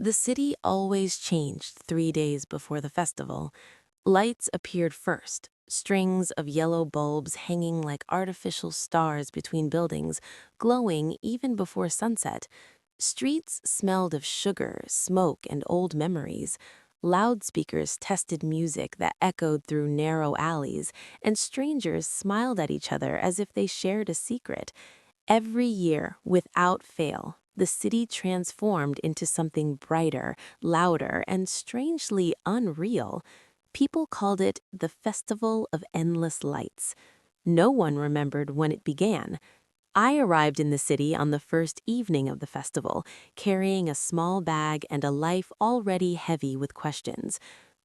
The city always changed 3 days before the festival. Lights appeared first, strings of yellow bulbs hanging like artificial stars between buildings, glowing even before sunset. Streets smelled of sugar, smoke, and old memories. Loudspeakers tested music that echoed through narrow alleys, and strangers smiled at each other as if they shared a secret. Every year, without fail, the city transformed into something brighter, louder, and strangely unreal. People called it the Festival of Endless Lights. No one remembered when it began. I arrived in the city on the first evening of the festival, carrying a small bag and a life already heavy with questions.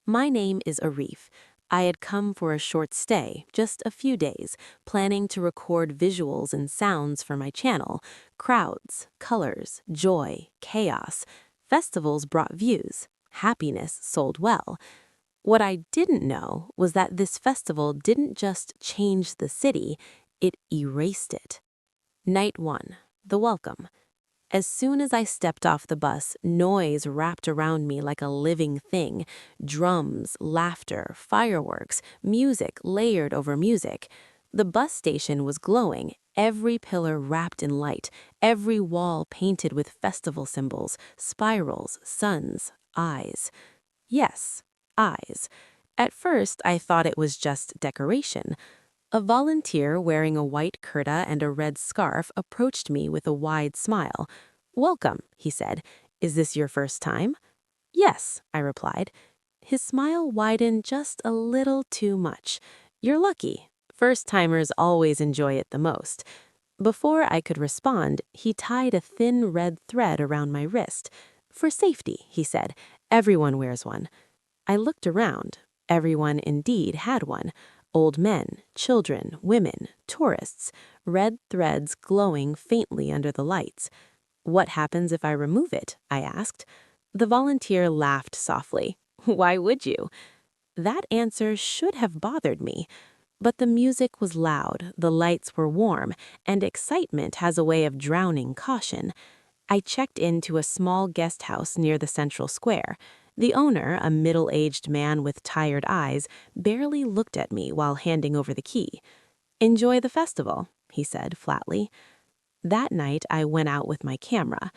My name is Arif. I had come for a short stay, just a few days, planning to record visuals and sounds for my channel. Crowds, colors, joy, chaos. Festivals brought views. Happiness sold well. What I didn't know was that this festival didn't just change the city, it erased it. Night 1. The welcome. As soon as I stepped off the bus, noise wrapped around me like a living thing. Drums, laughter, fireworks, music layered over music. The bus station was glowing, every pillar wrapped in light, every wall painted with festival symbols, spirals, suns, eyes. Yes, eyes. At first, I thought it was just decoration. A volunteer wearing a white kurta and a red scarf approached me with a wide smile. "Welcome," he said. "Is this your first time?" "Yes," I replied. His smile widened just a little too much. "You're lucky. First-timers always enjoy it the most." Before I could respond, he tied a thin red thread around my wrist. "For safety," he said. "Everyone wears one." I looked around. Everyone indeed had one. Old men, children, women, tourists, red threads glowing faintly under the lights. "What happens if I remove it?" I asked. The volunteer laughed softly. "Why would you?" That answer should have bothered me. But the music was loud, the lights were warm, and excitement has a way of drowning caution. I checked into a small guest house near the central square. The owner, a middle-aged man with tired eyes, barely looked at me while handing over the key. "Enjoy the festival," he said flatly. That night, I went out with my camera.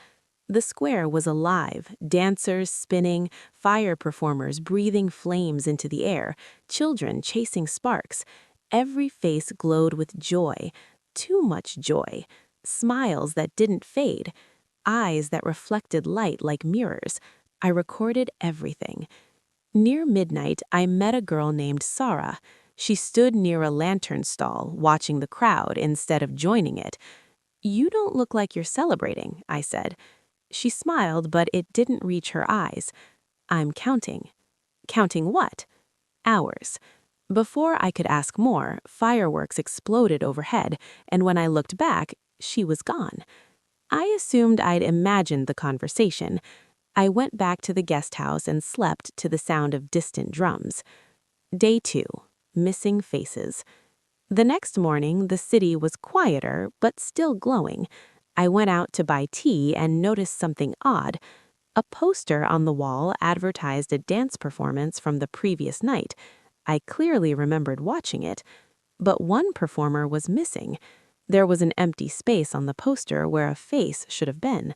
The square was alive, dancers spinning, fire performers breathing flames into the air, children chasing sparks. Every face glowed with joy, too much joy, smiles that didn't fade, eyes that reflected light like mirrors. I recorded everything. Near midnight, I met a girl named Sarah. She stood near a lantern stall, watching the crowd instead of joining it. "You don't look like you're celebrating," I said. She smiled, but it didn't reach her eyes. "I'm counting." "Counting what?" "Hours." Before I could ask more, fireworks exploded overhead, and when I looked back, she was gone. I assumed I'd imagined the conversation. I went back to the guest house and slept to the sound of distant drums. Day 2. Missing faces. The next morning, the city was quieter, but still glowing. I went out to buy tea and noticed something odd. A poster on the wall advertised a dance performance from the previous night. I clearly remembered watching it, but one performer was missing. There was an empty space on the poster where a face should have been.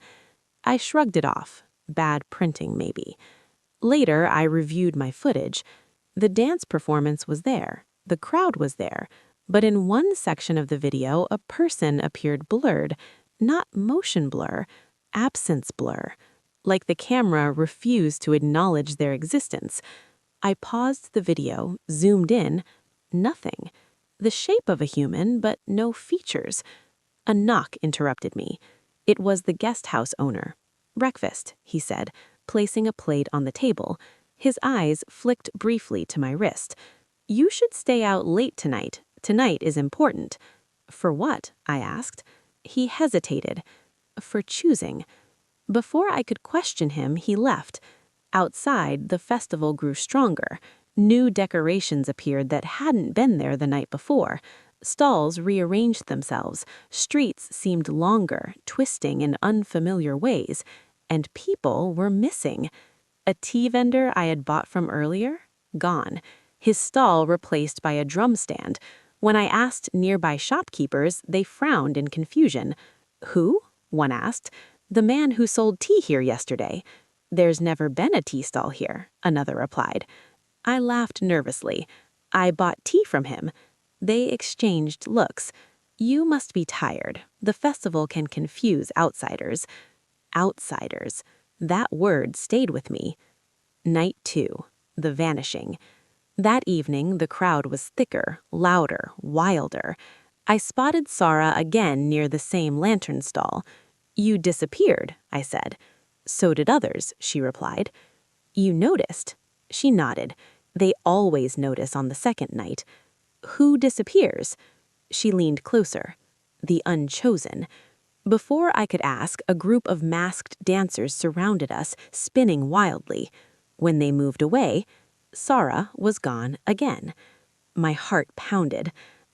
I shrugged it off. Bad printing, maybe. Later, I reviewed my footage. The dance performance was there. The crowd was there. But in one section of the video, a person appeared blurred. Not motion blur, absence blur. Like the camera refused to acknowledge their existence. I paused the video, zoomed in. Nothing. The shape of a human, but no features. A knock interrupted me. It was the guest house owner. "Breakfast," he said, placing a plate on the table. His eyes flicked briefly to my wrist. "You should stay out late tonight. Tonight is important." "For what?" I asked. He hesitated. "For choosing." Before I could question him, he left. Outside, the festival grew stronger. New decorations appeared that hadn't been there the night before. Stalls rearranged themselves. Streets seemed longer, twisting in unfamiliar ways. And people were missing. A tea vendor I had bought from earlier? Gone. His stall replaced by a drum stand. When I asked nearby shopkeepers, they frowned in confusion. Who? One asked. The man who sold tea here yesterday. There's never been a tea stall here, another replied. I laughed nervously. I bought tea from him. They exchanged looks. You must be tired. The festival can confuse outsiders. Outsiders. That word stayed with me. Night 2. The vanishing. That evening, the crowd was thicker, louder, wilder. I spotted Sarah again near the same lantern stall. You disappeared, I said. So did others, she replied. You noticed? She nodded. They always notice on the second night. Who disappears? She leaned closer. The unchosen. Before I could ask, a group of masked dancers surrounded us, spinning wildly. When they moved away, Sarah was gone again. My heart pounded.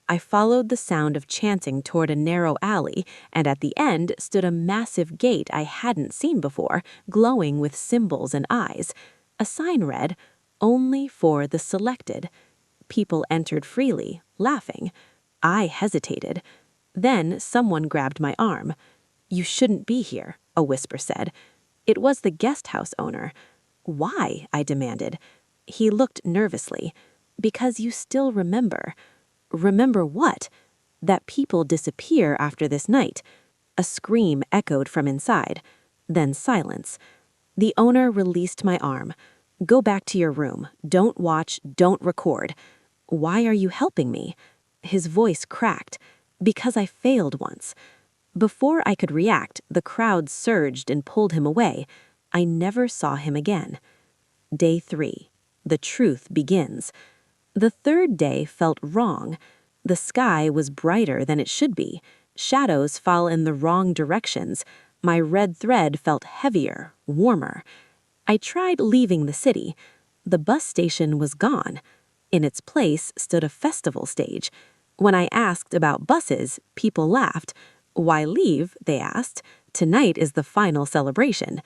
I followed the sound of chanting toward a narrow alley, and at the end stood a massive gate I hadn't seen before, glowing with symbols and eyes. A sign read, "Only for the selected." People entered freely, laughing. I hesitated. Then someone grabbed my arm. You shouldn't be here, a whisper said. It was the guest house owner. Why? I demanded. He looked nervously. Because you still remember. Remember what? That people disappear after this night. A scream echoed from inside. Then silence. The owner released my arm. Go back to your room. Don't watch, don't record. Why are you helping me? His voice cracked. Because I failed once. Before I could react, the crowd surged and pulled him away. I never saw him again. Day 3. The truth begins. The third day felt wrong. The sky was brighter than it should be. Shadows fell in the wrong directions. My red thread felt heavier, warmer. I tried leaving the city. The bus station was gone. In its place stood a festival stage. When I asked about buses, people laughed. Why leave? They asked. Tonight is the final celebration.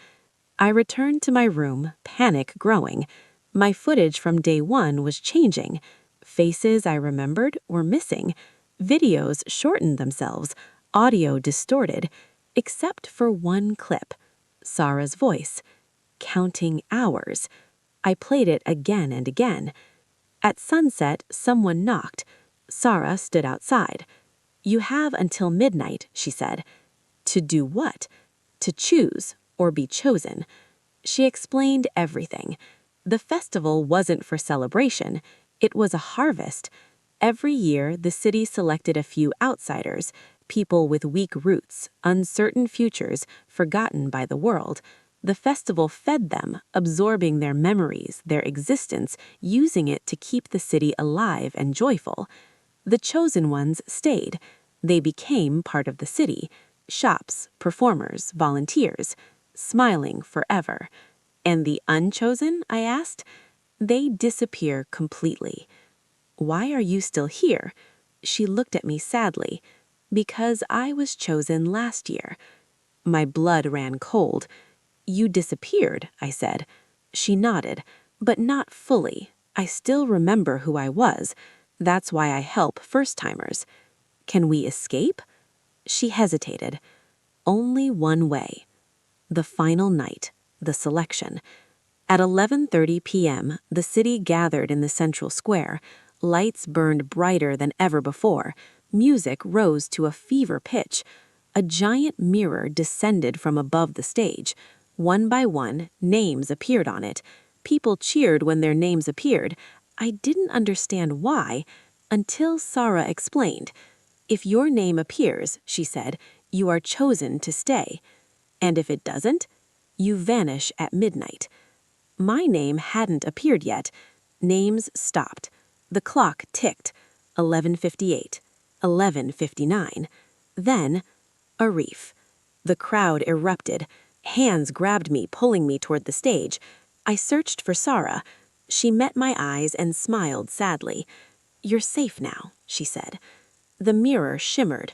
I returned to my room, panic growing. My footage from day 1 was changing. Faces I remembered were missing. Videos shortened themselves, audio distorted, except for one clip. Sarah's voice. Counting hours. I played it again and again. At sunset, someone knocked. Sarah stood outside. You have until midnight, she said. To do what? To choose or be chosen. She explained everything. The festival wasn't for celebration. It was a harvest. Every year, the city selected a few outsiders, people with weak roots, uncertain futures, forgotten by the world. The festival fed them, absorbing their memories, their existence, using it to keep the city alive and joyful. The chosen ones stayed. They became part of the city. Shops, performers, volunteers, smiling forever. And the unchosen, I asked? They disappear completely. Why are you still here? She looked at me sadly. Because I was chosen last year. My blood ran cold. You disappeared, I said. She nodded, but not fully. I still remember who I was. That's why I help first-timers. Can we escape? She hesitated. Only one way. The final night, the selection. At 11:30 p.m., the city gathered in the central square. Lights burned brighter than ever before. Music rose to a fever pitch. A giant mirror descended from above the stage. One by one, names appeared on it. People cheered when their names appeared. I didn't understand why, until Sarah explained. If your name appears, she said, you are chosen to stay. And if it doesn't, you vanish at midnight. My name hadn't appeared yet. Names stopped. The clock ticked. 11:58. 11:59. Then, a reef. The crowd erupted. Hands grabbed me, pulling me toward the stage. I searched for Sarah. She met my eyes and smiled sadly. You're safe now, she said. The mirror shimmered.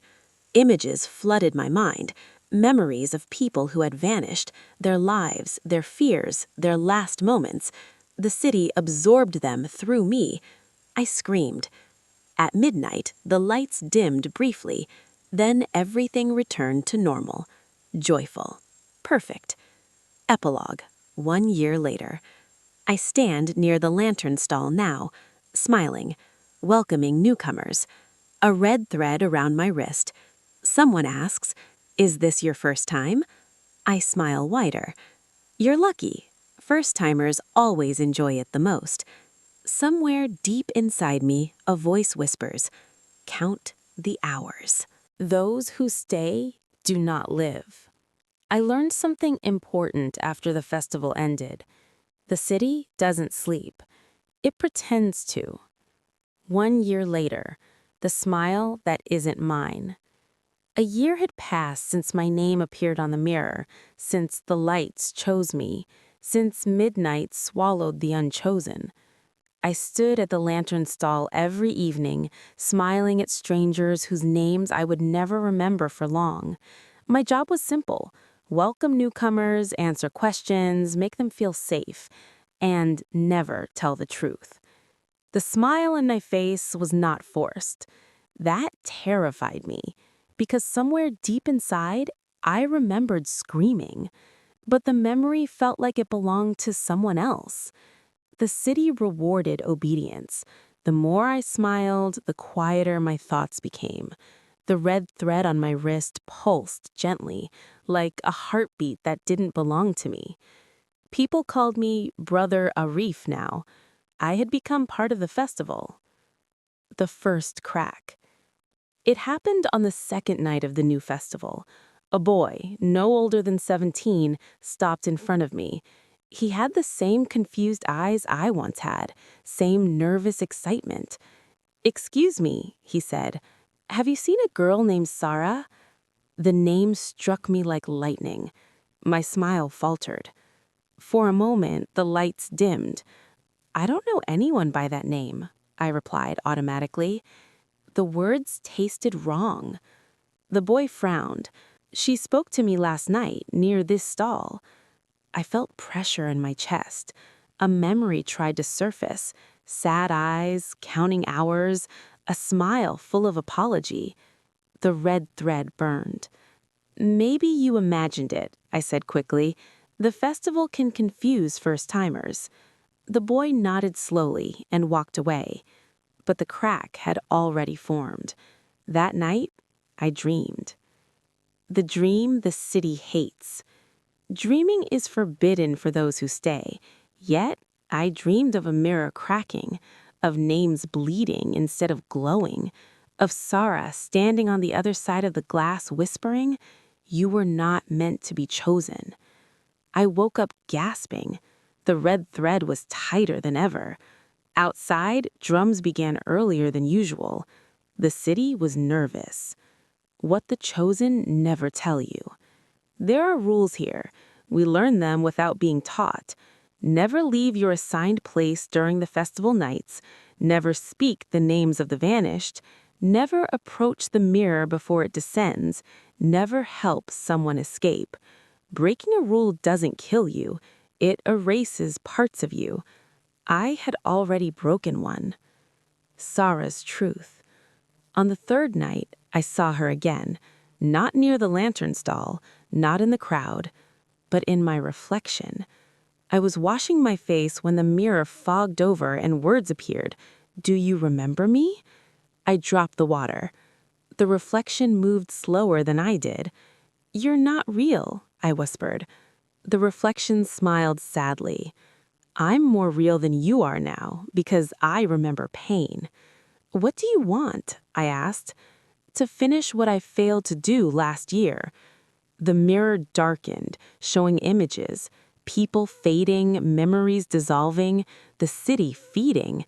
Images flooded my mind. Memories of people who had vanished, their lives, their fears, their last moments. The city absorbed them through me. I screamed. At midnight, the lights dimmed briefly. Then everything returned to normal. Joyful. Perfect. Epilogue. 1 year later. I stand near the lantern stall now, smiling, welcoming newcomers. A red thread around my wrist. Someone asks, "Is this your first time?" I smile wider. You're lucky. First-timers always enjoy it the most. Somewhere deep inside me, a voice whispers, "Count the hours." Those who stay do not live. I learned something important after the festival ended. The city doesn't sleep. It pretends to. 1 year later, the smile that isn't mine. A year had passed since my name appeared on the mirror, since the lights chose me, since midnight swallowed the unchosen. I stood at the lantern stall every evening, smiling at strangers whose names I would never remember for long. My job was simple: welcome newcomers, answer questions, make them feel safe, and never tell the truth. The smile on my face was not forced. That terrified me, because somewhere deep inside, I remembered screaming. But the memory felt like it belonged to someone else. The city rewarded obedience. The more I smiled, the quieter my thoughts became. The red thread on my wrist pulsed gently, like a heartbeat that didn't belong to me. People called me Brother Arif now. I had become part of the festival. The first crack. It happened on the second night of the new festival. A boy, no older than 17, stopped in front of me. He had the same confused eyes I once had, same nervous excitement. "Excuse me," he said. "Have you seen a girl named Sarah?" The name struck me like lightning. My smile faltered. For a moment, the lights dimmed. "I don't know anyone by that name," I replied automatically. The words tasted wrong. The boy frowned. "She spoke to me last night, near this stall." I felt pressure in my chest. A memory tried to surface. Sad eyes, counting hours, a smile full of apology. The red thread burned. "Maybe you imagined it," I said quickly. "The festival can confuse first-timers." The boy nodded slowly and walked away. But the crack had already formed. That night, I dreamed. The dream the city hates. Dreaming is forbidden for those who stay. Yet, I dreamed of a mirror cracking, of names bleeding instead of glowing, of Sarah standing on the other side of the glass whispering, "You were not meant to be chosen." I woke up gasping. The red thread was tighter than ever. Outside, drums began earlier than usual. The city was nervous. What the chosen never tell you. There are rules here. We learn them without being taught. Never leave your assigned place during the festival nights. Never speak the names of the vanished. Never approach the mirror before it descends. Never help someone escape. Breaking a rule doesn't kill you. It erases parts of you. I had already broken one. Sarah's truth. On the third night, I saw her again, not near the lantern stall, not in the crowd, but in my reflection. I was washing my face when the mirror fogged over and words appeared. "Do you remember me?" I dropped the water. The reflection moved slower than I did. "You're not real," I whispered. The reflection smiled sadly. "I'm more real than you are now, because I remember pain." "What do you want?" I asked. "To finish what I failed to do last year." The mirror darkened, showing images, people fading, memories dissolving, the city feeding.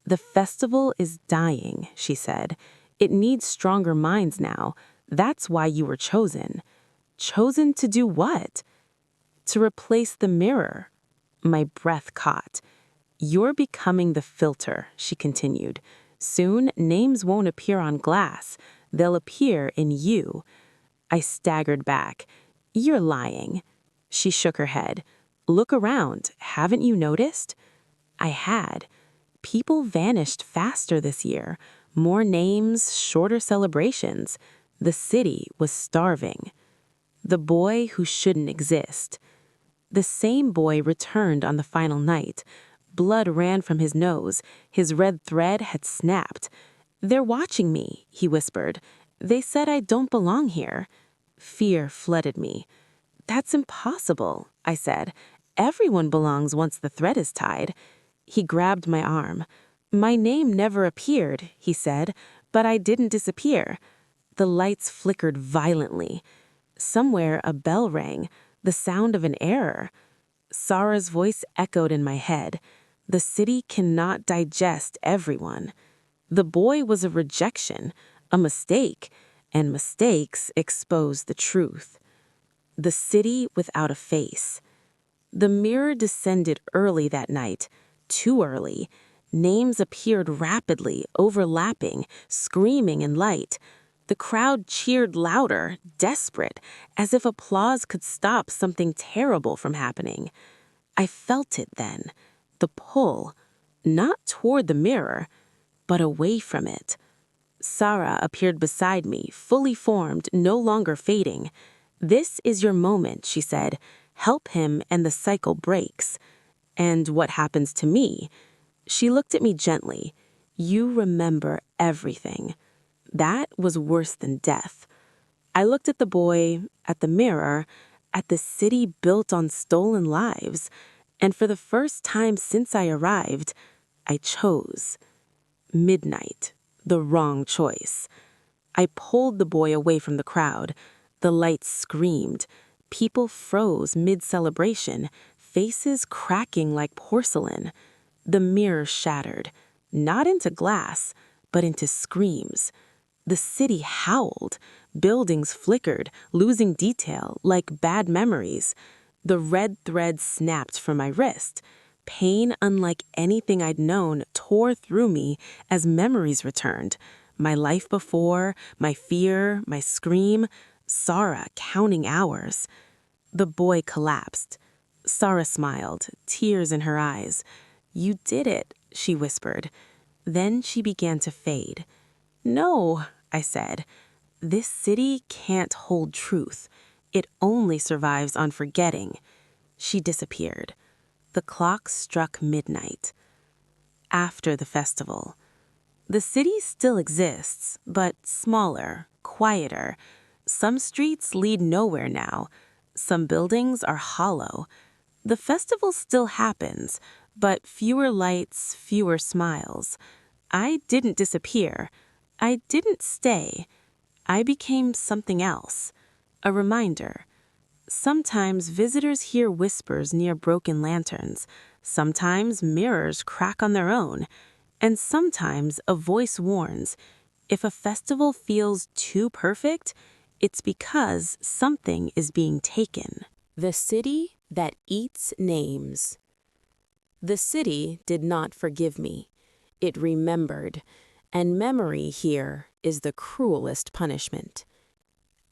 "The festival is dying," she said. "It needs stronger minds now. That's why you were chosen." "Chosen to do what?" "To replace the mirror." My breath caught. "You're becoming the filter," she continued. "Soon, names won't appear on glass. They'll appear in you." I staggered back. "You're lying." She shook her head. "Look around. Haven't you noticed?" I had. People vanished faster this year. More names, shorter celebrations. The city was starving. The boy who shouldn't exist. The same boy returned on the final night. Blood ran from his nose. His red thread had snapped. "They're watching me," he whispered. "They said I don't belong here." Fear flooded me. "That's impossible," I said. "Everyone belongs once the thread is tied." He grabbed my arm. "My name never appeared," he said, "but I didn't disappear." The lights flickered violently. Somewhere a bell rang, the sound of an error. Sarah's voice echoed in my head. "The city cannot digest everyone." The boy was a rejection, a mistake, and mistakes expose the truth. The city without a face. The mirror descended early that night, too early. Names appeared rapidly, overlapping, screaming in light. The crowd cheered louder, desperate, as if applause could stop something terrible from happening. I felt it then, the pull, not toward the mirror, but away from it. Sarah appeared beside me, fully formed, no longer fading. "This is your moment," she said. "Help him and the cycle breaks." "And what happens to me?" She looked at me gently. "You remember everything." That was worse than death. I looked at the boy, at the mirror, at the city built on stolen lives, and for the first time since I arrived, I chose. Midnight. The wrong choice. I pulled the boy away from the crowd. The lights screamed. People froze mid-celebration, faces cracking like porcelain. The mirror shattered, not into glass, but into screams. The city howled. Buildings flickered, losing detail like bad memories. The red thread snapped from my wrist. Pain unlike anything I'd known tore through me as memories returned. My life before, my fear, my scream, Sarah counting hours. The boy collapsed. Sarah smiled, tears in her eyes. "You did it," she whispered. Then she began to fade. "No," I said. "This city can't hold truth. It only survives on forgetting." She disappeared. The clock struck midnight. After the festival. The city still exists, but smaller, quieter. Some streets lead nowhere now. Some buildings are hollow. The festival still happens, but fewer lights, fewer smiles. I didn't disappear. I didn't stay. I became something else. A reminder. Sometimes visitors hear whispers near broken lanterns. Sometimes mirrors crack on their own. And sometimes a voice warns, if a festival feels too perfect, it's because something is being taken. The city that eats names. The city did not forgive me. It remembered, and memory here is the cruelest punishment.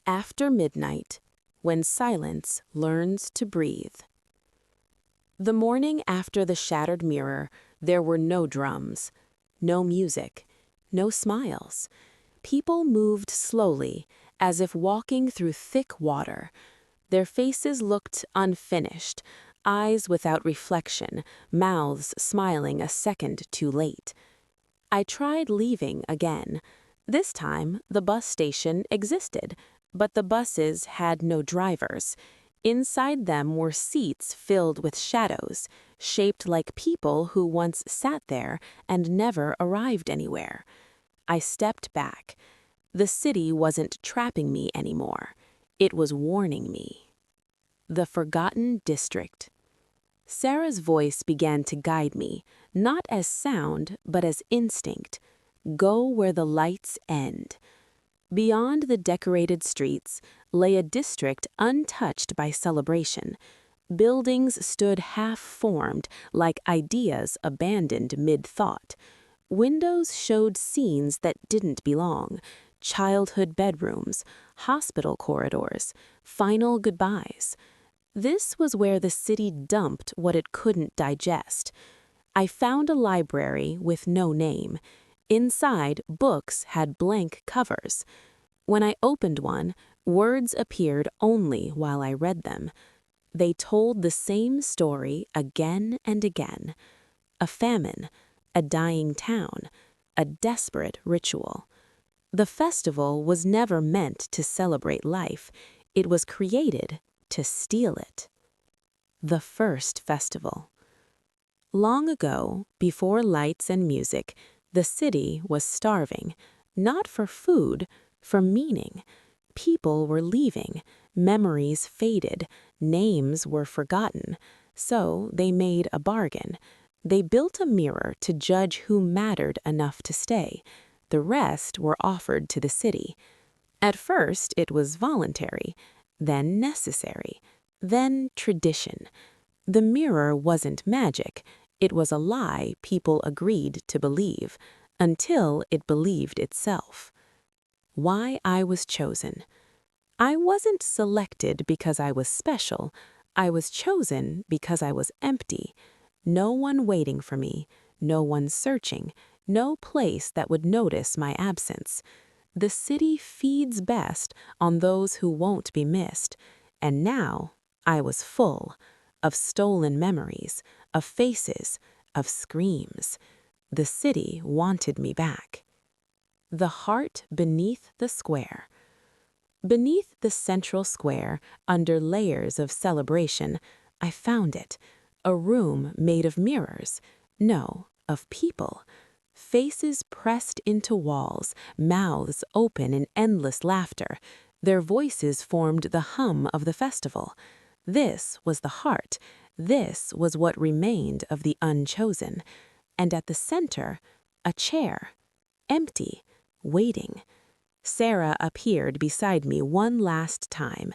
After midnight, when silence learns to breathe. The morning after the shattered mirror, there were no drums, no music, no smiles. People moved slowly, as if walking through thick water. Their faces looked unfinished, eyes without reflection, mouths smiling a second too late. I tried leaving again. This time, the bus station existed, but the buses had no drivers. Inside them were seats filled with shadows, shaped like people who once sat there and never arrived anywhere. I stepped back. The city wasn't trapping me anymore. It was warning me. The Forgotten District. Sarah's voice began to guide me, not as sound, but as instinct. Go where the lights end. Beyond the decorated streets lay a district untouched by celebration. Buildings stood half-formed, like ideas abandoned mid-thought. Windows showed scenes that didn't belong. childhood bedrooms, hospital corridors, final goodbyes. This was where the city dumped what it couldn't digest. I found a library with no name. Inside, books had blank covers. When I opened one, words appeared only while I read them. They told the same story again and again. A famine, a dying town, a desperate ritual. The festival was never meant to celebrate life. It was created to steal it. The first festival. Long ago, before lights and music, the city was starving, not for food, for meaning. People were leaving, memories faded, names were forgotten. So they made a bargain. They built a mirror to judge who mattered enough to stay. The rest were offered to the city. At first, it was voluntary, then necessary, then tradition. The mirror wasn't magic. It was a lie people agreed to believe, until it believed itself. Why I was chosen. I wasn't selected because I was special. I was chosen because I was empty. No one waiting for me, no one searching, no place that would notice my absence. The city feeds best on those who won't be missed. And now I was full of stolen memories, of faces, of screams. The city wanted me back. The heart beneath the square. Beneath the central square, under layers of celebration, I found it. A room made of mirrors. No, of people. Faces pressed into walls, mouths open in endless laughter. Their voices formed the hum of the festival. This was the heart. This was what remained of the unchosen. And at the center, a chair. Empty, waiting. Sarah appeared beside me one last time.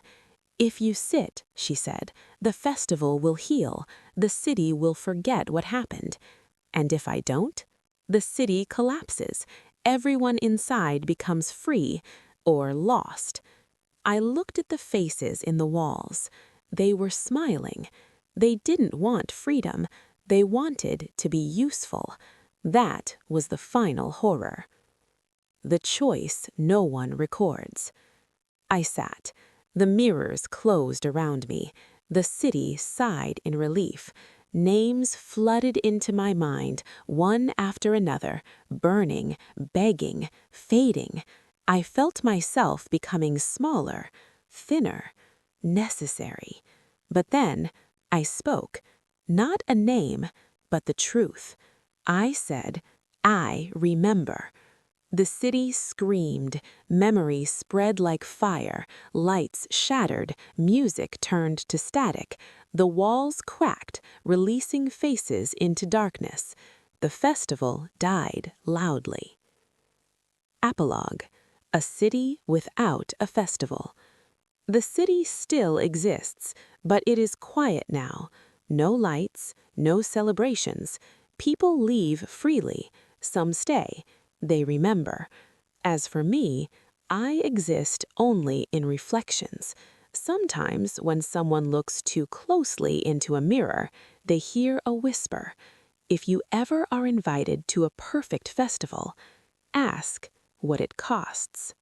"If you sit," she said, "the festival will heal. The city will forget what happened. And if I don't, the city collapses. Everyone inside becomes free or lost." I looked at the faces in the walls. They were smiling. They didn't want freedom. They wanted to be useful. That was the final horror. The choice no one records. I sat. The mirrors closed around me. The city sighed in relief. Names flooded into my mind, one after another, burning, begging, fading. I felt myself becoming smaller, thinner, necessary. But then I spoke, not a name, but the truth. I said, "I remember." The city screamed, memory spread like fire, lights shattered, music turned to static. The walls cracked, releasing faces into darkness. The festival died loudly. Epilogue: a city without a festival. The city still exists, but it is quiet now. No lights, no celebrations. People leave freely. Some stay. They remember. As for me, I exist only in reflections. Sometimes when someone looks too closely into a mirror, they hear a whisper. If you ever are invited to a perfect festival, ask what it costs.